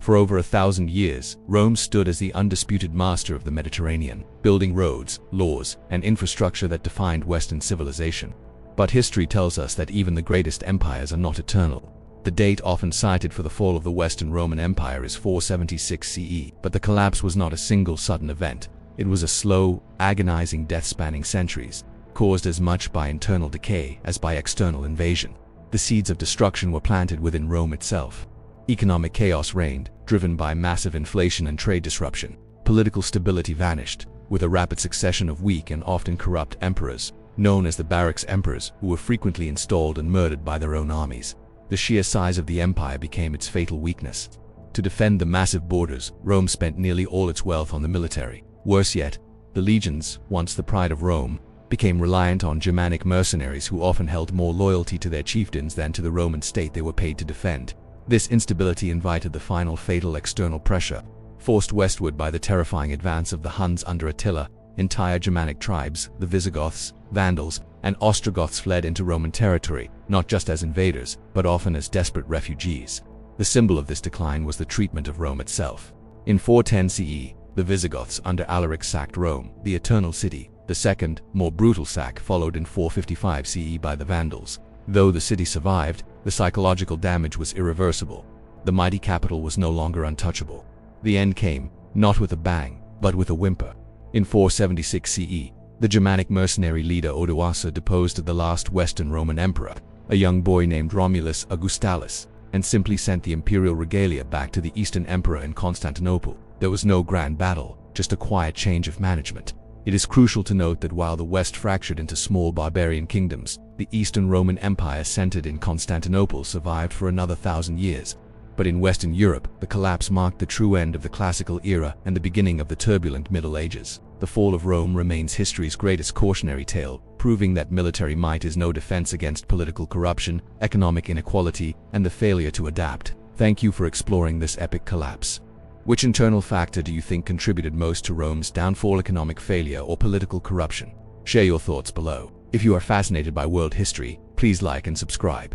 For over 1,000 years, Rome stood as the undisputed master of the Mediterranean, building roads, laws, and infrastructure that defined Western civilization. But history tells us that even the greatest empires are not eternal. The date often cited for the fall of the Western Roman Empire is 476 CE, but the collapse was not a single sudden event. It was a slow, agonizing death spanning centuries, caused as much by internal decay as by external invasion. The seeds of destruction were planted within Rome itself. Economic chaos reigned, driven by massive inflation and trade disruption. Political stability vanished, with a rapid succession of weak and often corrupt emperors, known as the Barracks Emperors, who were frequently installed and murdered by their own armies. The sheer size of the empire became its fatal weakness. To defend the massive borders, Rome spent nearly all its wealth on the military. Worse yet, the legions, once the pride of Rome, became reliant on Germanic mercenaries who often held more loyalty to their chieftains than to the Roman state they were paid to defend. This instability invited the final fatal external pressure. Forced westward by the terrifying advance of the Huns under Attila, entire Germanic tribes, the Visigoths, Vandals, and Ostrogoths fled into Roman territory, not just as invaders, but often as desperate refugees. The symbol of this decline was the treatment of Rome itself. In 410 CE, the Visigoths under Alaric sacked Rome, the Eternal City. The second, more brutal sack followed in 455 CE by the Vandals. Though the city survived, the psychological damage was irreversible. The mighty capital was no longer untouchable. The end came, not with a bang, but with a whimper. In 476 CE, the Germanic mercenary leader Odoacer deposed the last Western Roman emperor, a young boy named Romulus Augustulus, and simply sent the imperial regalia back to the Eastern Emperor in Constantinople. There was no grand battle, just a quiet change of management. It is crucial to note that while the West fractured into small barbarian kingdoms, the Eastern Roman Empire centered in Constantinople survived for another 1,000 years. But in Western Europe, the collapse marked the true end of the classical era and the beginning of the turbulent Middle Ages. The fall of Rome remains history's greatest cautionary tale, proving that military might is no defense against political corruption, economic inequality, and the failure to adapt. Thank you for exploring this epic collapse. Which internal factor do you think contributed most to Rome's downfall, economic failure or political corruption? Share your thoughts below. If you are fascinated by world history, please like and subscribe.